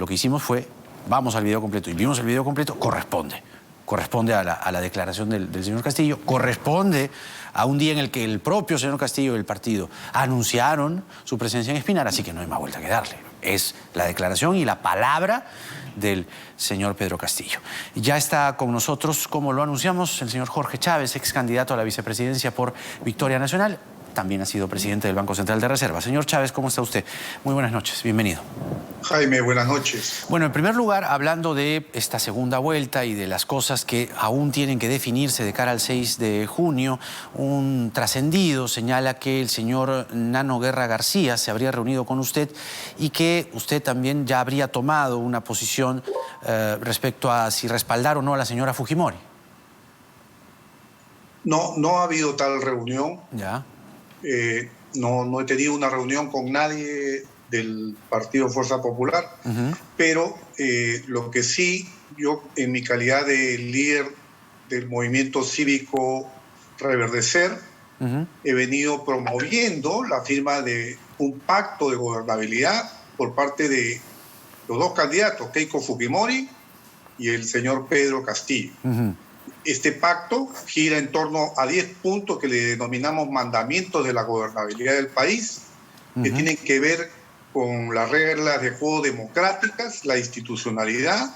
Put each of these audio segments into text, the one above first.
lo que hicimos fue, vamos al video completo y vimos el video completo, corresponde a la declaración del señor Castillo, corresponde a un día en el que el propio señor Castillo y el partido anunciaron su presencia en Espinar, así que no hay más vuelta que darle. Es la declaración y la palabra del señor Pedro Castillo. Ya está con nosotros, como lo anunciamos, el señor Jorge Chávez, ex candidato a la vicepresidencia por Victoria Nacional. También ha sido presidente del Banco Central de Reserva. Señor Chávez, ¿cómo está usted? Muy buenas noches, bienvenido. Jaime, buenas noches. Bueno, en primer lugar, hablando de esta segunda vuelta y de las cosas que aún tienen que definirse de cara al 6 de junio, un trascendido señala que el señor Nano Guerra García se habría reunido con usted y que usted también ya habría tomado una posición respecto a si respaldar o no a la señora Fujimori. No ha habido tal reunión. Ya. No he tenido una reunión con nadie del Partido Fuerza Popular, pero lo que sí, yo en mi calidad de líder del movimiento cívico Reverdecer, he venido promoviendo la firma de un pacto de gobernabilidad por parte de los dos candidatos, Keiko Fujimori y el señor Pedro Castillo. Este pacto gira en torno a 10 puntos que le denominamos mandamientos de la gobernabilidad del país, que tienen que ver con las reglas de juego democráticas, la institucionalidad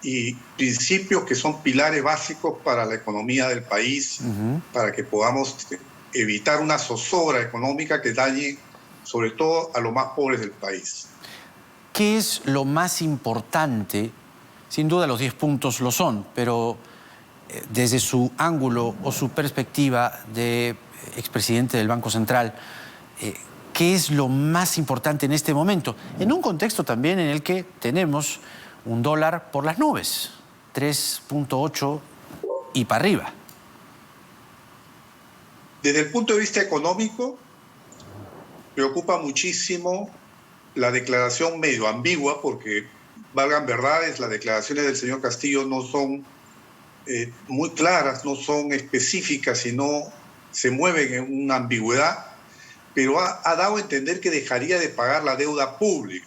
y principios que son pilares básicos para la economía del país, para que podamos evitar una zozobra económica que dañe sobre todo a los más pobres del país. ¿Qué es lo más importante? Sin duda los 10 puntos lo son, pero desde su ángulo o su perspectiva de expresidente del Banco Central, ¿qué es lo más importante en este momento? En un contexto también en el que tenemos un dólar por las nubes, 3.8 y para arriba. Desde el punto de vista económico, preocupa muchísimo la declaración medio ambigua, porque, valgan verdades, las declaraciones del señor Castillo no son muy claras, no son específicas, sino se mueven en una ambigüedad, pero ha dado a entender que dejaría de pagar la deuda pública.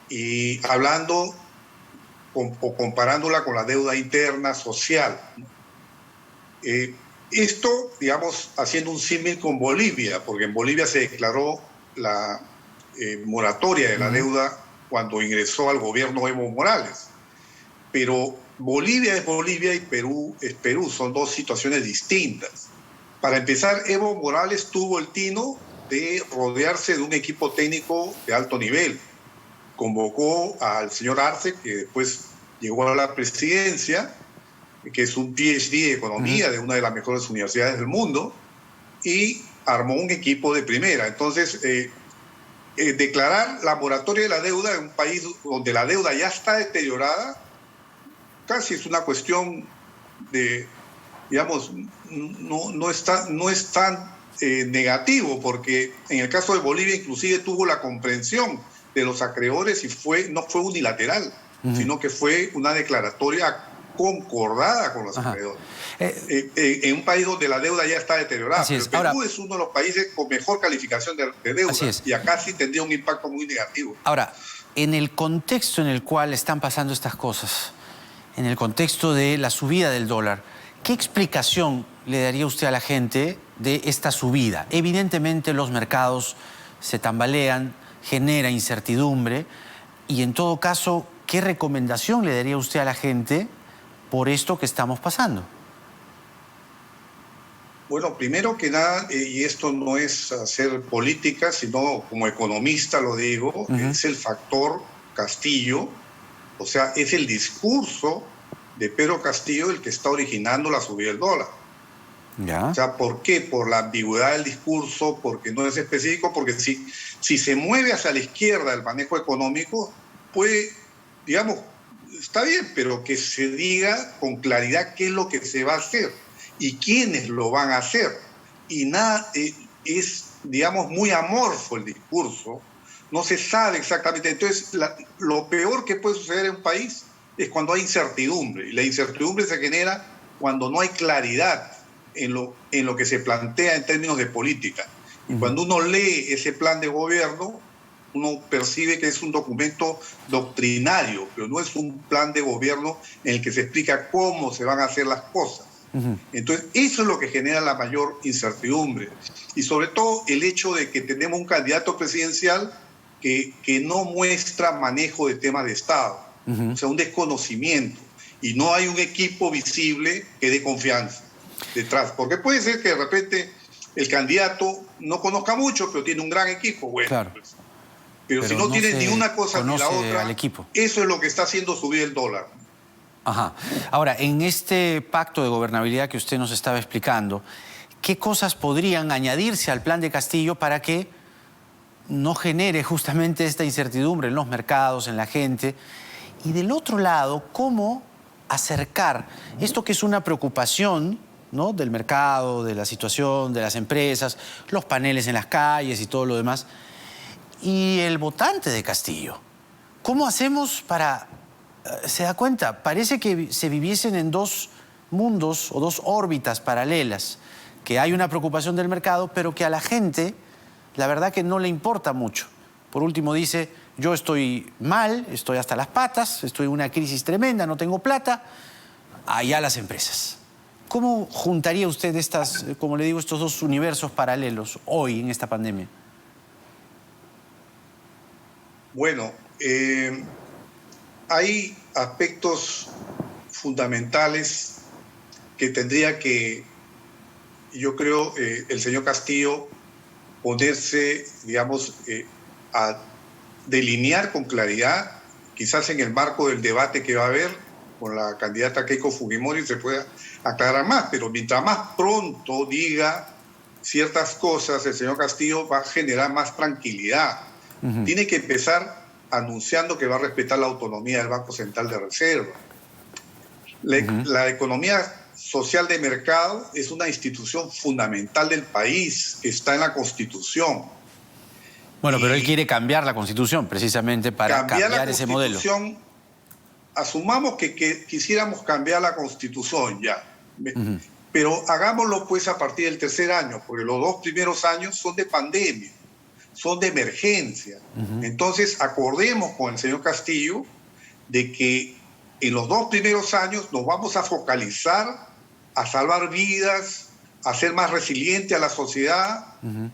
Y hablando o comparándola con la deuda interna social. Esto, digamos, haciendo un símil con Bolivia, porque en Bolivia se declaró la moratoria de la deuda cuando ingresó al gobierno Evo Morales. Pero Bolivia es Bolivia y Perú es Perú, son dos situaciones distintas. Para empezar, Evo Morales tuvo el tino de rodearse de un equipo técnico de alto nivel. Convocó al señor Arce, que después llegó a la presidencia, que es un PhD de economía de una de las mejores universidades del mundo, y armó un equipo de primera. Entonces, declarar la moratoria de la deuda en un país donde la deuda ya está deteriorada, casi es una cuestión de, digamos, no es tan negativo, porque en el caso de Bolivia inclusive tuvo la comprensión de los acreedores y no fue unilateral, sino que fue una declaratoria concordada con los acreedores. En un país donde la deuda ya está deteriorada. Pero Perú es uno de los países con mejor calificación de deuda, y acá sí tendría un impacto muy negativo. Ahora, en el contexto en el cual están pasando estas cosas, en el contexto de la subida del dólar, ¿qué explicación le daría usted a la gente de esta subida? Evidentemente los mercados se tambalean, genera incertidumbre y en todo caso, ¿qué recomendación le daría usted a la gente por esto que estamos pasando? Bueno, primero que nada, y esto no es hacer política, sino como economista lo digo, es el factor Castillo. O sea, es el discurso de Pedro Castillo el que está originando la subida del dólar. ¿Ya? O sea, ¿por qué? Por la ambigüedad del discurso, porque no es específico, porque si se mueve hacia la izquierda el manejo económico, puede, digamos, está bien, pero que se diga con claridad qué es lo que se va a hacer y quiénes lo van a hacer. Y nada, es, digamos, muy amorfo el discurso. No se sabe exactamente. Entonces, lo peor que puede suceder en un país es cuando hay incertidumbre. Y la incertidumbre se genera cuando no hay claridad en lo que se plantea en términos de política. Y cuando uno lee ese plan de gobierno, uno percibe que es un documento doctrinario, pero no es un plan de gobierno en el que se explica cómo se van a hacer las cosas. Entonces, eso es lo que genera la mayor incertidumbre. Y sobre todo el hecho de que tenemos un candidato presidencial que no muestra manejo de temas de Estado, o sea, un desconocimiento. Y no hay un equipo visible que dé confianza detrás. Porque puede ser que de repente el candidato no conozca mucho, pero tiene un gran equipo. Bueno, claro. Pues, pero si no tiene ni una cosa ni la otra, al equipo. Eso es lo que está haciendo subir el dólar. Ajá. Ahora, en este pacto de gobernabilidad que usted nos estaba explicando, ¿qué cosas podrían añadirse al plan de Castillo para que no genere justamente esta incertidumbre en los mercados, en la gente? Y del otro lado, ¿cómo acercar esto que es una preocupación, ¿no?, del mercado, de la situación, de las empresas, los paneles en las calles y todo lo demás, y el votante de Castillo? ¿Cómo hacemos para... ¿Se da cuenta? Parece que se viviesen en dos mundos o dos órbitas paralelas, que hay una preocupación del mercado, pero que a la gente, la verdad que no le importa mucho. Por último dice, yo estoy mal, estoy hasta las patas, estoy en una crisis tremenda, no tengo plata, allá las empresas. ¿Cómo juntaría usted estas, como le digo, estos dos universos paralelos hoy en esta pandemia? Bueno, hay aspectos fundamentales que tendría que, yo creo, el señor Castillo ponerse, digamos, a delinear con claridad, quizás en el marco del debate que va a haber con la candidata Keiko Fujimori se pueda aclarar más, pero mientras más pronto diga ciertas cosas, el señor Castillo va a generar más tranquilidad. Tiene que empezar anunciando que va a respetar la autonomía del Banco Central de Reserva. La economía social de mercado es una institución fundamental del país, que está en la Constitución. Bueno, pero él quiere cambiar la Constitución precisamente para cambiar ese modelo. Asumamos que quisiéramos cambiar la Constitución ya, pero hagámoslo pues a partir del tercer año, porque los 2 primeros años son de pandemia, son de emergencia. Entonces, acordemos con el señor Castillo de que en los 2 primeros años nos vamos a focalizar a salvar vidas, a ser más resiliente a la sociedad,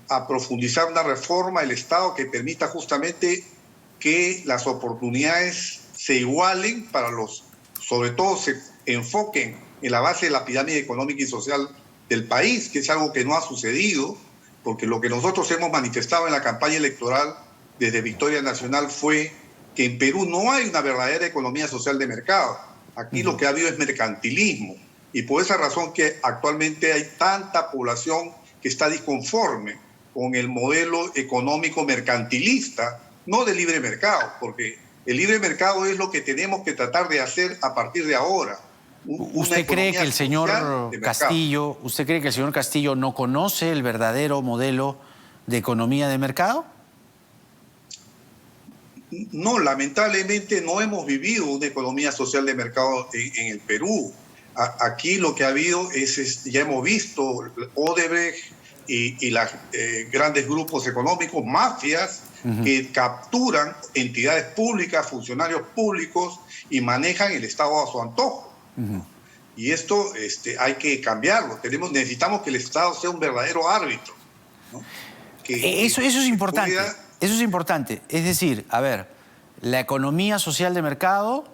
a profundizar una reforma del Estado que permita justamente que las oportunidades se igualen para los, sobre todo se enfoquen en la base de la pirámide económica y social del país, que es algo que no ha sucedido, porque lo que nosotros hemos manifestado en la campaña electoral desde Victoria Nacional fue que en Perú no hay una verdadera economía social de mercado. Aquí lo que ha habido es mercantilismo. Y por esa razón que actualmente hay tanta población que está disconforme con el modelo económico mercantilista, no de libre mercado, porque el libre mercado es lo que tenemos que tratar de hacer a partir de ahora. ¿Usted cree que el señor Castillo no conoce el verdadero modelo de economía de mercado? No, lamentablemente no hemos vivido una economía social de mercado en el Perú. Aquí lo que ha habido es, ya hemos visto, Odebrecht y los grandes grupos económicos, mafias, que capturan entidades públicas, funcionarios públicos y manejan el Estado a su antojo. Y esto hay que cambiarlo. Necesitamos que el Estado sea un verdadero árbitro, ¿no? Eso es importante. Eso es importante. Es decir, a ver, la economía social de mercado,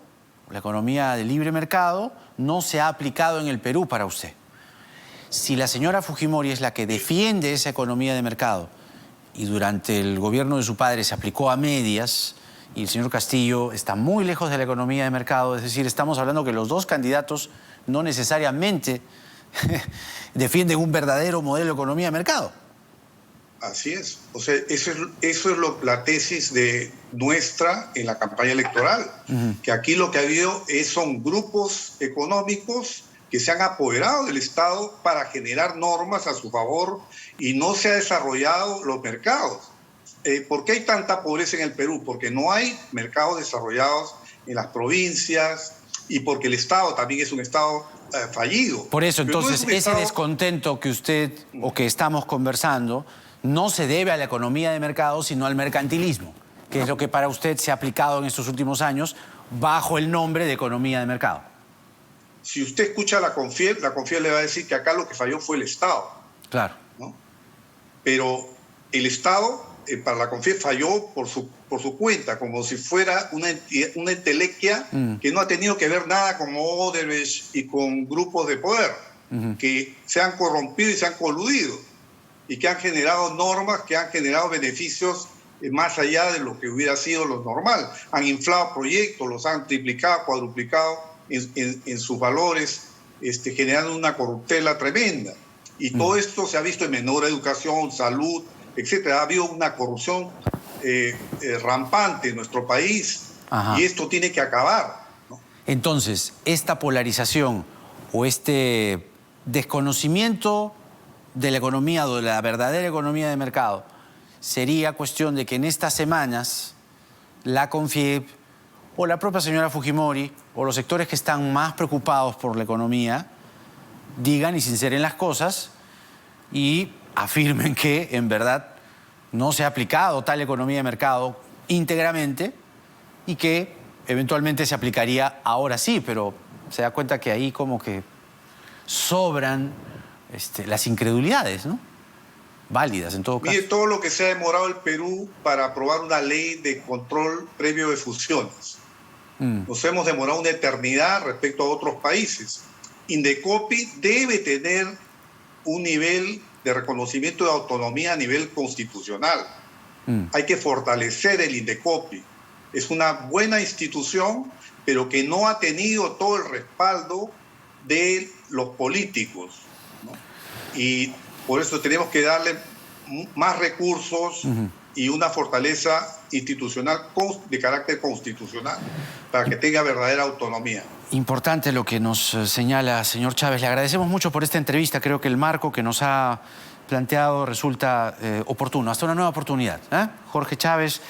la economía de libre mercado, no se ha aplicado en el Perú para usted. Si la señora Fujimori es la que defiende esa economía de mercado y durante el gobierno de su padre se aplicó a medias y el señor Castillo está muy lejos de la economía de mercado, es decir, estamos hablando que los dos candidatos no necesariamente defienden un verdadero modelo de economía de mercado. Así es. O sea, eso es la tesis de nuestra en la campaña electoral, que aquí lo que ha habido son grupos económicos que se han apoderado del Estado para generar normas a su favor y no se ha desarrollado los mercados. ¿Por qué hay tanta pobreza en el Perú? Porque no hay mercados desarrollados en las provincias y porque el Estado también es un Estado fallido. Por eso, entonces, ese descontento que usted o que estamos conversando no se debe a la economía de mercado, sino al mercantilismo. que es lo que para usted se ha aplicado en estos últimos años bajo el nombre de economía de mercado. Si usted escucha a la CONFIEP le va a decir que acá lo que falló fue el Estado. Claro. ¿No? Pero el Estado, para la CONFIEP, falló por su cuenta, como si fuera una entelequia que no ha tenido que ver nada con Odebrecht y con grupos de poder, que se han corrompido y se han coludido, y que han generado normas, que han generado beneficios más allá de lo que hubiera sido lo normal. Han inflado proyectos, los han triplicado, cuadruplicado en sus valores, generando una corruptela tremenda. Y todo esto se ha visto en menor educación, salud, etcétera. Ha habido una corrupción rampante en nuestro país. Ajá. Y esto tiene que acabar, ¿no? Entonces, esta polarización o este desconocimiento de la economía o de la verdadera economía de mercado sería cuestión de que en estas semanas la CONFIEP o la propia señora Fujimori o los sectores que están más preocupados por la economía digan y sinceren las cosas y afirmen que en verdad no se ha aplicado tal economía de mercado íntegramente y que eventualmente se aplicaría ahora sí, pero se da cuenta que ahí como que sobran las incredulidades, ¿no? Válidas en todo caso. Mire todo lo que se ha demorado el Perú para aprobar una ley de control previo de fusiones. Nos hemos demorado una eternidad respecto a otros países. Indecopi debe tener un nivel de reconocimiento de autonomía a nivel constitucional. Hay que fortalecer el Indecopi. Es una buena institución, pero que no ha tenido todo el respaldo de los políticos, ¿no? Y por eso tenemos que darle más recursos y una fortaleza institucional de carácter constitucional para que tenga verdadera autonomía. Importante lo que nos señala, señor Chávez. Le agradecemos mucho por esta entrevista. Creo que el marco que nos ha planteado resulta oportuno. Hasta una nueva oportunidad. Jorge Chávez,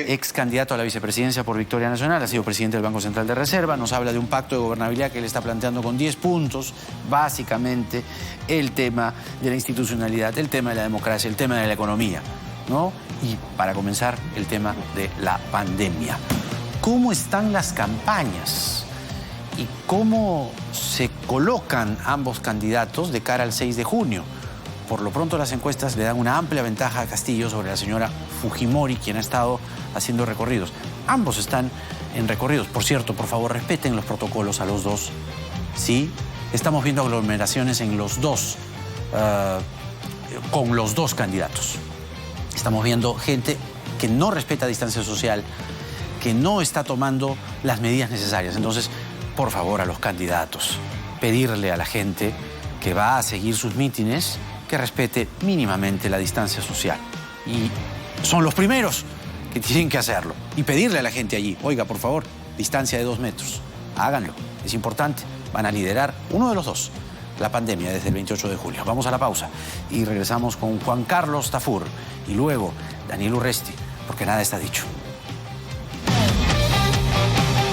ex candidato a la vicepresidencia por Victoria Nacional, ha sido presidente del Banco Central de Reserva, nos habla de un pacto de gobernabilidad que él está planteando con 10 puntos, básicamente el tema de la institucionalidad, el tema de la democracia, el tema de la economía, ¿no? Y para comenzar, el tema de la pandemia. ¿Cómo están las campañas? ¿Y cómo se colocan ambos candidatos de cara al 6 de junio? Por lo pronto las encuestas le dan una amplia ventaja a Castillo sobre la señora Fujimori, quien ha estado haciendo recorridos. Ambos están en recorridos. Por cierto, por favor, respeten los protocolos a los dos. Sí, estamos viendo aglomeraciones en los dos, con los dos candidatos. Estamos viendo gente que no respeta distancia social, que no está tomando las medidas necesarias. Entonces, por favor, a los candidatos, pedirle a la gente que va a seguir sus mítines que respete mínimamente la distancia social. Y son los primeros que tienen que hacerlo. Y pedirle a la gente allí, oiga, por favor, distancia de 2 metros. Háganlo, es importante. Van a liderar uno de los dos la pandemia desde el 28 de julio. Vamos a la pausa y regresamos con Juan Carlos Tafur y luego Daniel Urresti, porque nada está dicho.